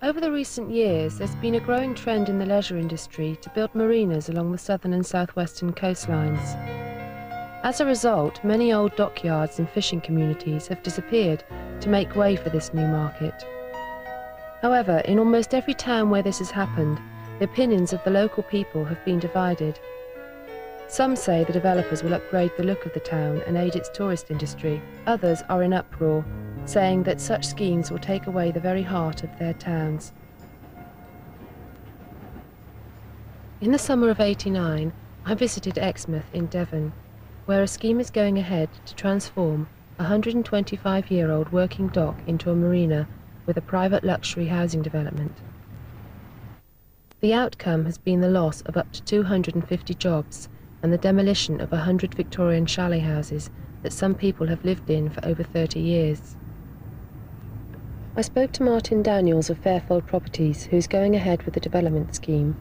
Over the recent years, there's been a growing trend in the leisure industry to build marinas along the southern and southwestern coastlines. As a result, many old dockyards and fishing communities have disappeared to make way for this new market. However, in almost every town where this has happened, the opinions of the local people have been divided. Some say the developers will upgrade the look of the town and aid its tourist industry. Others are in uproar, saying that such schemes will take away the very heart of their towns. In the summer of '89, I visited Exmouth in Devon, where a scheme is going ahead to transform a 125-year-old working dock into a marina with a private luxury housing development. The outcome has been the loss of up to 250 jobs and the demolition of 100 Victorian chalet houses that some people have lived in for over 30 years. I spoke to Martin Daniels of Fairfold Properties, who's going ahead with the development scheme.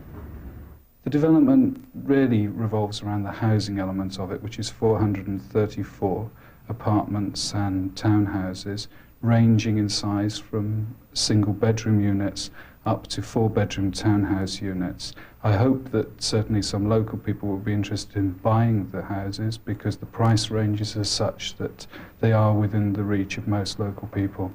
The development really revolves around the housing element of it, which is 434 apartments and townhouses, ranging in size from single-bedroom units up to four-bedroom townhouse units. I hope that certainly some local people will be interested in buying the houses because the price ranges are such that they are within the reach of most local people.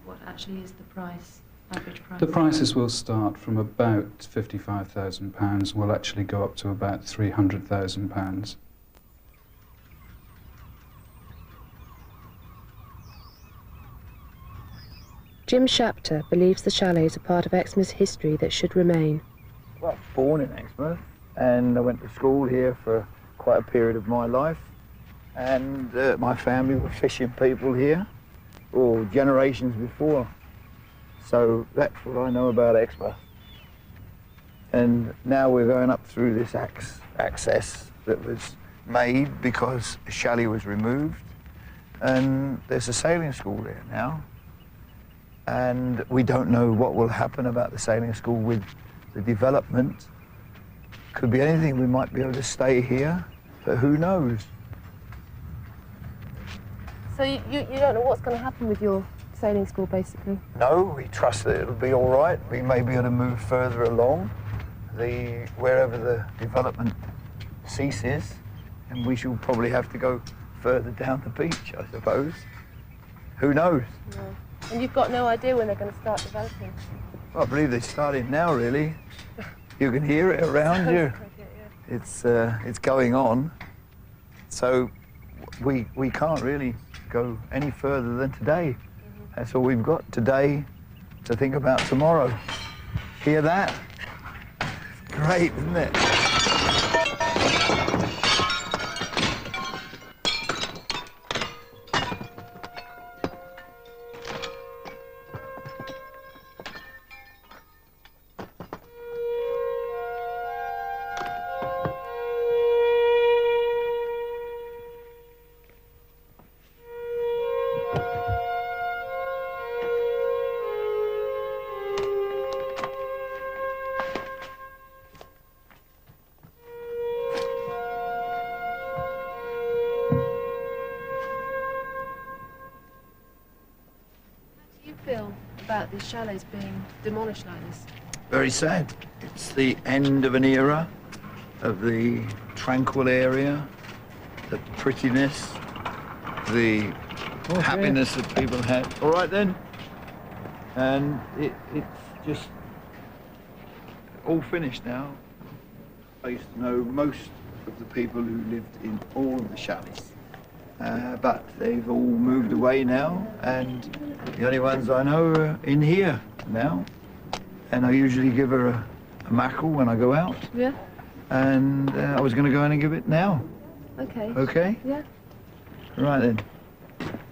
What actually is the price, average price? The prices will start from about £55,000 and will actually go up to about £300,000. Jim Shapter believes the chalets are part of Exmouth's history that should remain. Well, I was born in Exmouth and I went to school here for quite a period of my life, and my family were fishing people here, or generations before. So that's what I know about Exmouth. And now we're going up through this access that was made because a chalet was removed, and there's a sailing school there now. And we don't know what will happen about the sailing school with the development. Could be anything. We might be able to stay here, but who knows? So you don't know what's going to happen with your sailing school, basically? No, we trust that it'll be all right. We may be able to move further along wherever the development ceases, and we shall probably have to go further down the beach, I suppose. Who knows? No. And you've got no idea when they're going to start developing? Well, I believe they're starting now, really. You can hear it around you. It's going on. So we can't really go any further than today. That's all we've got today to think about tomorrow. Hear that? It's great, isn't it? About these chalets being demolished like this? Very sad. It's the end of an era, of the tranquil area, the prettiness, the happiness that people had. All right then. And it's just all finished now. I used to know most of the people who lived in all of the chalets. But they've all moved away now, and the only ones I know are in here now. And I usually give her a mackerel when I go out. Yeah. And I was going to go in and give it now. Okay. Okay? Yeah. Right then.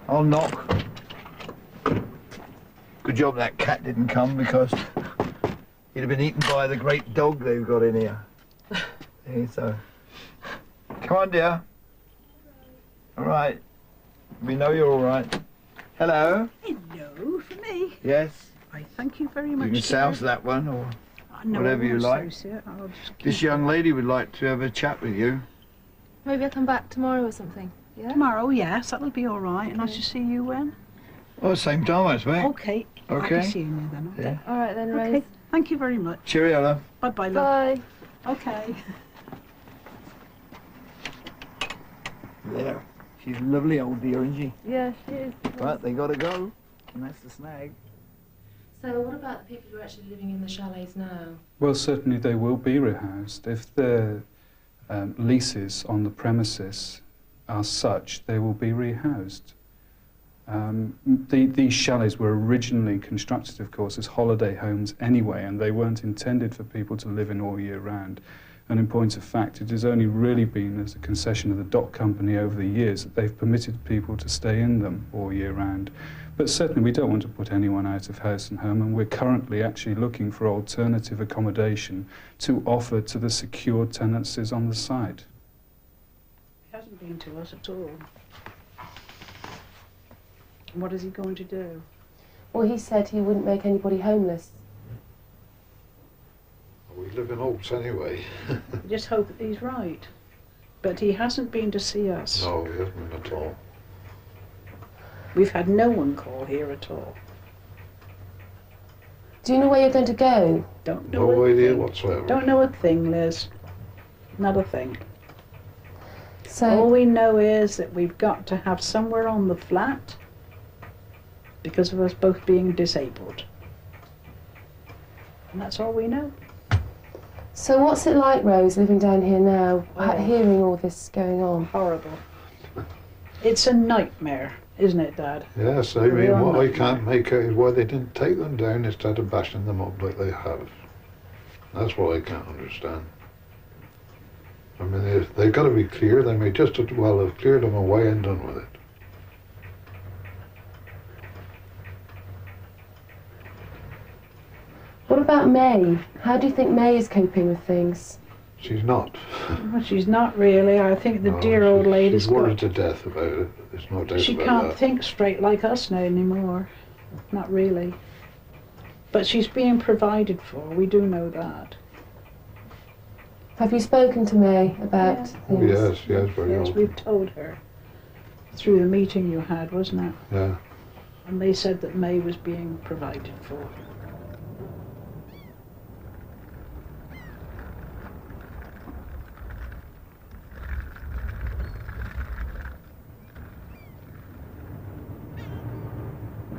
I'll knock. Good job that cat didn't come, because he'd have been eaten by the great dog they've got in here. So, come on, dear. All right. We know you're all right. Hello. Hello, for me. Yes. I thank you very much. You can souse that one, or no, whatever you like. This young lady would like to have a chat with you. Maybe I'll come back tomorrow or something. Yeah. Tomorrow, yes, that'll be all right. And I shall see you when? Oh, same time, I expect. Okay. I'll Okay. be seeing you then. Yeah. All right then, Rose. Okay. Thank you very much. Cheerio, love. Bye-bye, love. Bye. Okay. There. She's a lovely old dear, isn't she? Yeah, she is. But they gotta go, and that's the snag. So what about the people who are actually living in the chalets now? Well, certainly they will be rehoused. If their leases on the premises are such, they will be rehoused. These chalets were originally constructed, of course, as holiday homes anyway, and they weren't intended for people to live in all year round. And in point of fact, it has only really been as a concession of the dock company over the years that they've permitted people to stay in them all year round. But certainly we don't want to put anyone out of house and home, and we're currently actually looking for alternative accommodation to offer to the secured tenancies on the site. He hasn't been to us at all. What is he going to do? Well, he said he wouldn't make anybody homeless. We live in Oaks anyway. I just hope that he's right. But he hasn't been to see us. No, he hasn't been at all. We've had no one call here at all. Do you know where you're going to go? Don't know No a idea thing. whatsoever. Don't know a thing, Liz. Not a thing. All So, we know is that we've got to have somewhere on the flat because of us both being disabled. And that's all we know. so what's it like, Rose, living down here now, Oh. hearing all this going on? Horrible. It's a nightmare, isn't it, Dad? Yes, I Real mean, what I nightmare. can't make out is why they didn't take them down instead of bashing them up like they have. That's what I can't understand. I mean, they've got to be clear. They may just as well have cleared them away and done with it. What about May? How do you think May is coping with things? She's not. Well, she's not really. I think the No, dear old lady's She's worried got... to death about it. There's no doubt She about can't that. think straight like us now anymore. Not really. But she's being provided for. We do know that. Have you spoken to May about Oh, things? yes, yes, very Yes, often. we've told her. Through the meeting you had, wasn't it? Yeah. And they said that May was being provided for.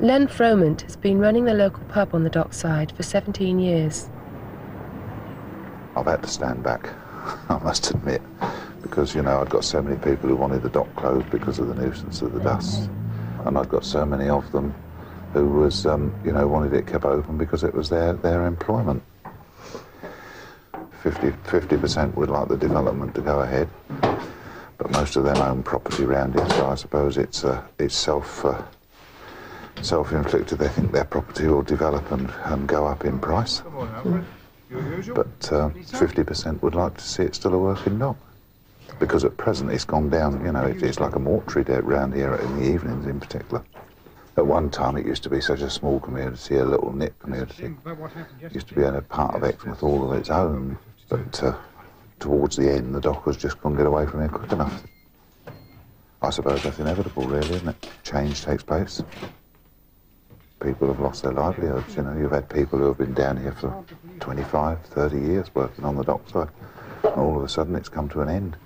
Len Fromant has been running the local pub on the dockside for 17 years. I've had to stand back, I must admit, because, you know, I'd got so many people who wanted the dock closed because of the nuisance of the dust, and I'd got so many of them who was, you know, wanted it kept open because it was their employment. 50% would like the development to go ahead, but most of them own property around here, so I suppose it's self-inflicted. They think their property will develop and go up in price. But 50% would like to see it still a working dock. Because at present it's gone down, you know, it's like a mortuary around here in the evenings in particular. At one time it used to be such a small community, a little knit community. It used to be a part of Exmouth all of its own. But towards the end the dockers just couldn't get away from here quick enough. I suppose that's inevitable really, isn't it? Change takes place. People have lost their livelihoods, you know. You've had people who have been down here for 25, 30 years working on the dockside. And all of a sudden it's come to an end.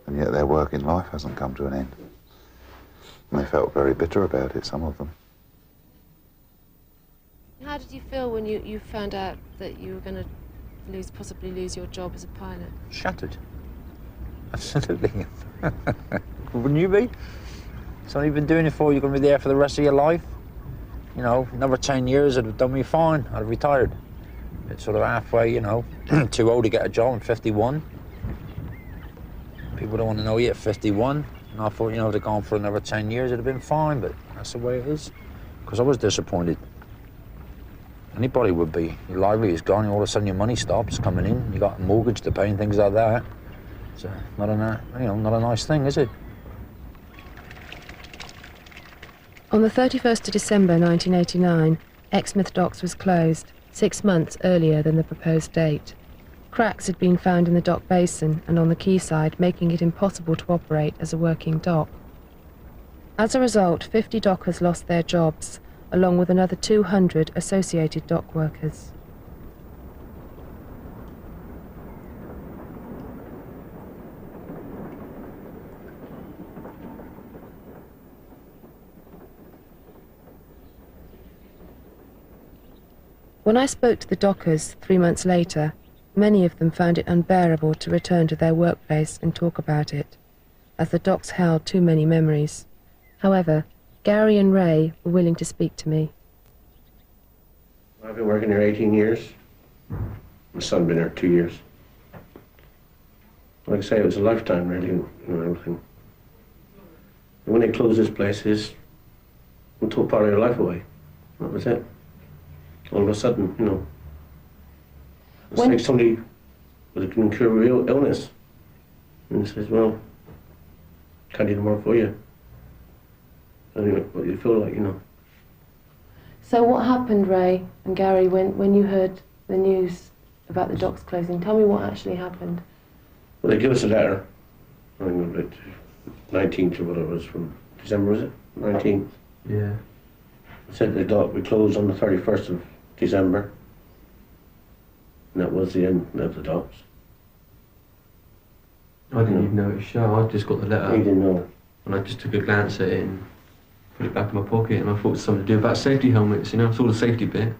And yet their working life hasn't come to an end. And they felt very bitter about it, some of them. How did you feel when you found out that you were going to possibly lose your job as a pilot? Shattered. Absolutely. Wouldn't you be? So you've been doing it for, you're going to be there for the rest of your life. You know, another 10 years would have done me fine. I'd have retired. It's sort of halfway, you know, too old to get a job. I'm 51. People don't want to know you at 51. And I thought, you know, if they'd gone for another 10 years, it'd have been fine, but that's the way it is. Because I was disappointed. Anybody would be. Your livelihood is gone, all of a sudden your money stops coming in. You got a mortgage to pay and things like that. It's not a nice thing, is it? On the 31st of December 1989, Exmouth Docks was closed, 6 months earlier than the proposed date. Cracks had been found in the dock basin and on the quayside, making it impossible to operate as a working dock. As a result, 50 dockers lost their jobs, along with another 200 associated dock workers. When I spoke to the dockers 3 months later, many of them found it unbearable to return to their workplace and talk about it, as the docks held too many memories. However, Gary and Ray were willing to speak to me. I've been working here 18 years. My son been here 2 years. Like I say, it was a lifetime, really, you know, everything. And when they closed this place, we took part of your life away. That was it. All of a sudden, you know, it's like somebody with an incurable illness. And he says, well, can't do no more for you. And you know, what you feel like, you know. So what happened, Ray and Gary, when you heard the news about the docks closing? Tell me what actually happened. Well, they give us a letter. I think it was 19th or whatever it was, from December, was it? 19th. Yeah. It said the dock would close on the 31st of December. And that was the end of the docks. I didn't even know it was shut. I just got the letter. You didn't know. And I just took a glance at it and put it back in my pocket, and I thought it was something to do about safety helmets, you know, I saw the safety bit.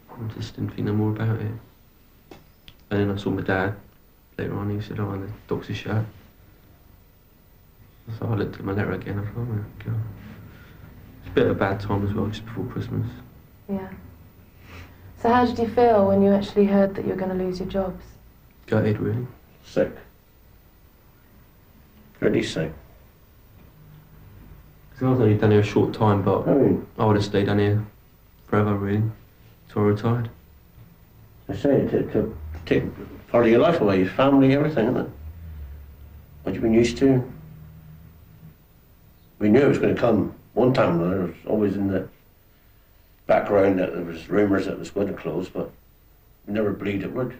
I just didn't think no more about it. And then I saw my dad later on, he said, oh, the docks are shut. So I looked at my letter again, I thought, oh my God. It's a bit of a bad time as well, just before Christmas. Yeah. So how did you feel when you actually heard that you were going to lose your jobs? Gutted, really. Sick. Really sick. Because I was only down here a short time, but I would have stayed down here forever, really, till I retired. I say, to take part of your life away, your family, everything, isn't it? What you've been used to. We knew it was going to come one time or another. It was always in the background that there was rumours that it was going to close, but we never believed it would.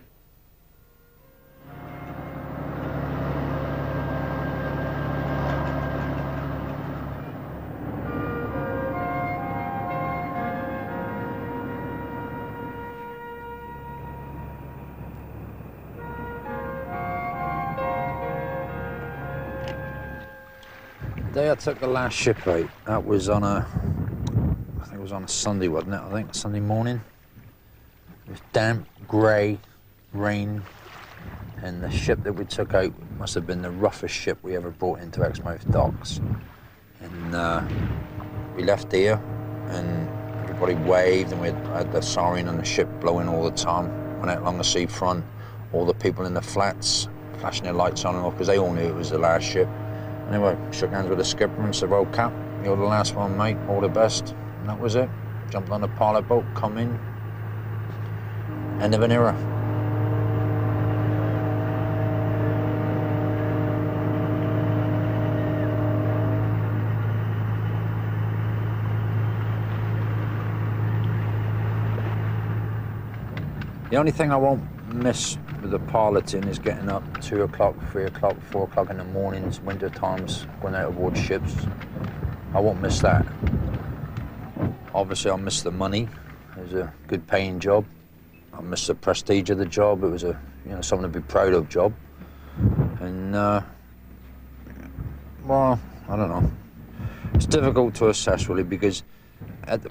The day I took the last ship out, that was on a, I think it was on a Sunday, wasn't it? I think, Sunday morning. It was damp, grey, rain, and the ship that we took out must have been the roughest ship we ever brought into Exmouth docks. And we left here, and everybody waved, and we had the siren on the ship blowing all the time. Went out along the seafront, all the people in the flats flashing their lights on and off, because they all knew it was the last ship. Anyway, shook hands with the skipper and said, well, Cap, you're the last one, mate, all the best. And that was it. Jumped on the pilot boat, come in. End of an era. The only thing I won't miss with the piloting is getting up 2 o'clock, 3 o'clock, 4 o'clock in the mornings, winter times, going out aboard ships. I won't miss that. Obviously, I'll miss the money. It was a good paying job. I miss the prestige of the job. It was a, you know, something to be proud of job. And, well, I don't know. It's difficult to assess, really, because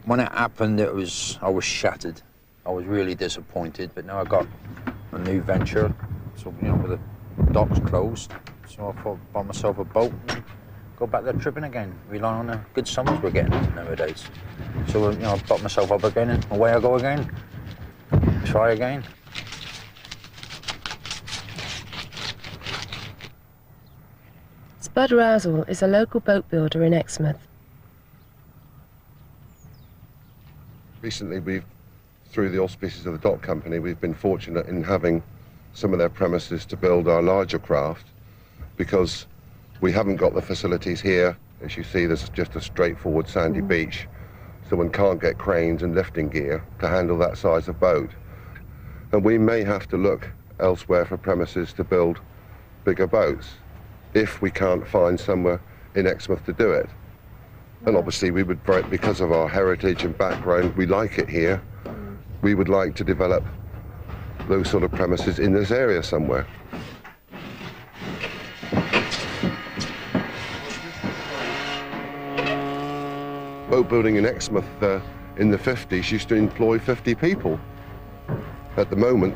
when it happened, I was shattered. I was really disappointed, but now I got a new venture, so, you know, with the docks closed. So I thought, buy myself a boat and go back there tripping again, rely on the good summers we're getting nowadays. So, you know, I bought myself up again and away I go again. Try again. Spud Rousel is a local boat builder in Exmouth. Recently, through the auspices of the dock company, we've been fortunate in having some of their premises to build our larger craft, because we haven't got the facilities here. As you see, there's just a straightforward sandy beach, so one can't get cranes and lifting gear to handle that size of boat. And we may have to look elsewhere for premises to build bigger boats if we can't find somewhere in Exmouth to do it. And obviously we would, because of our heritage and background, we like it here. We would like to develop those sort of premises in this area somewhere. Boat building in Exmouth in the 50s used to employ 50 people. At the moment,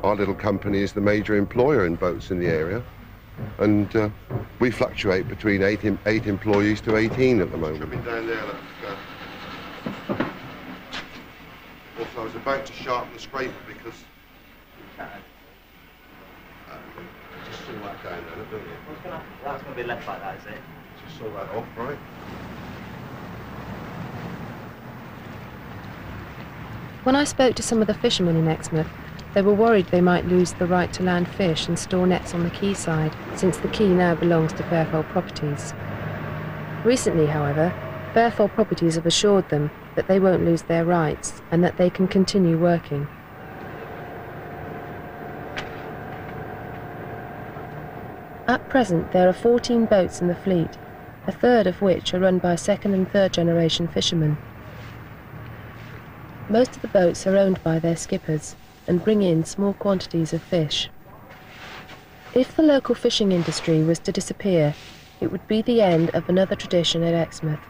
our little company is the major employer in boats in the area, and we fluctuate between 8 employees to 18 at the moment. Coming down there, also, I was about to sharpen the scraper because just saw that down there, don't you? That's going to be left like that, is it? Just saw that off, right? When I spoke to some of the fishermen in Exmouth, they were worried they might lose the right to land fish and store nets on the quayside, since the quay now belongs to Fairfold Properties. Recently, however, Fairfold Properties have assured them that they won't lose their rights and that they can continue working. At present, there are 14 boats in the fleet, a third of which are run by second and third generation fishermen. Most of the boats are owned by their skippers and bring in small quantities of fish. If the local fishing industry was to disappear, it would be the end of another tradition at Exmouth.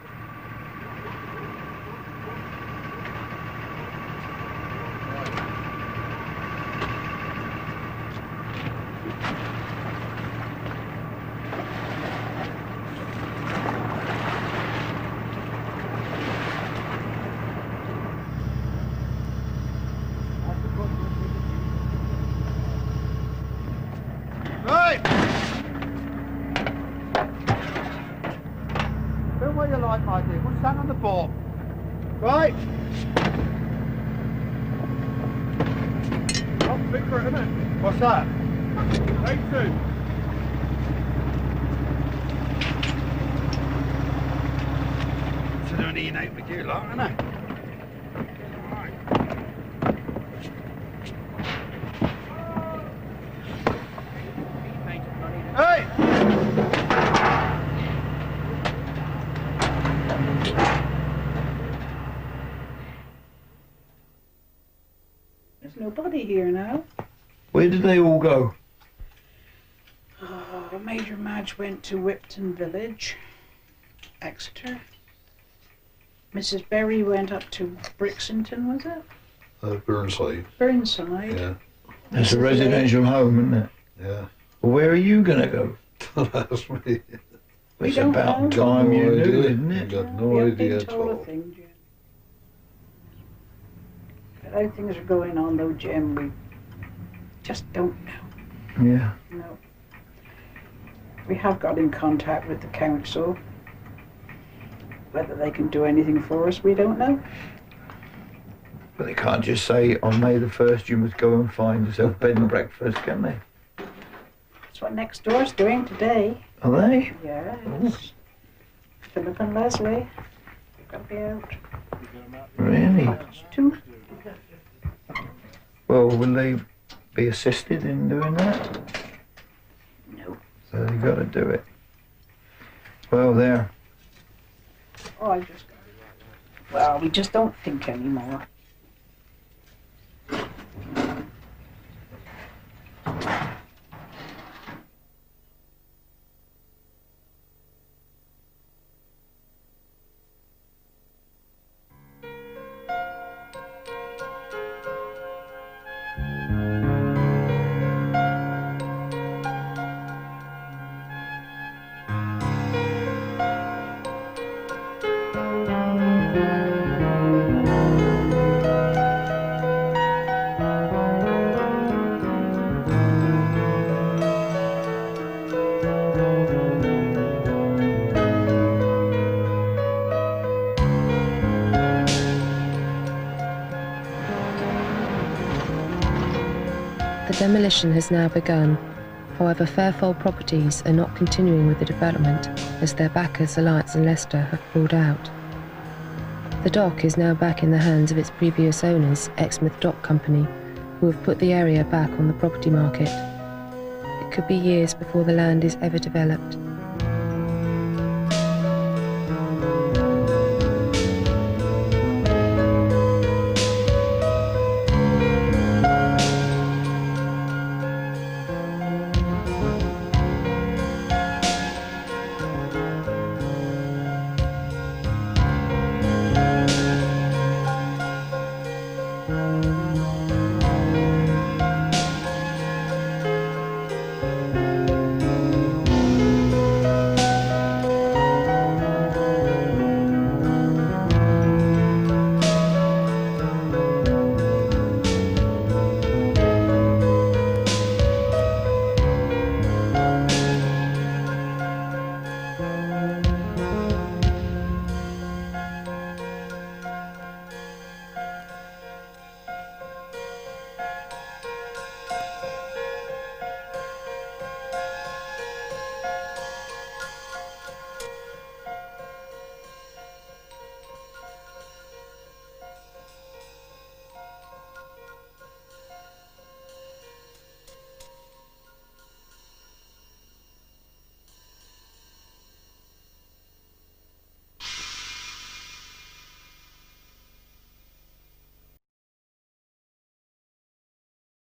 What's that? So don't need out with you lot, innit? Hey! There's nobody here now. Where did they all go? Oh, Major Madge went to Whipton Village, Exeter. Mrs. Berry went up to Brixington, was it? Burnside. Burnside. Yeah. That's a residential home, isn't it? Yeah. Well, where are you going to go? That's me. It's about time you knew, isn't it? Got no idea at Told a all. thing, Jim. But how things are going on, though, Jim, we just don't know. Yeah. No. We have got in contact with the council. Whether they can do anything for us, we don't know. But they can't just say on May the 1st you must go and find yourself bed and breakfast, can they? That's what next door's doing today. Are they? Yes. Philip and Leslie. They've got to be out. Really? Two. Well, will they be assisted in doing that? No. So they've got to do it. Well, there. Oh, well, we just don't think anymore. The demolition has now begun. However, Fairfold Properties are not continuing with the development as their backers, Alliance and Leicester, have pulled out. The dock is now back in the hands of its previous owners, Exmouth Dock Company, who have put the area back on the property market. It could be years before the land is ever developed.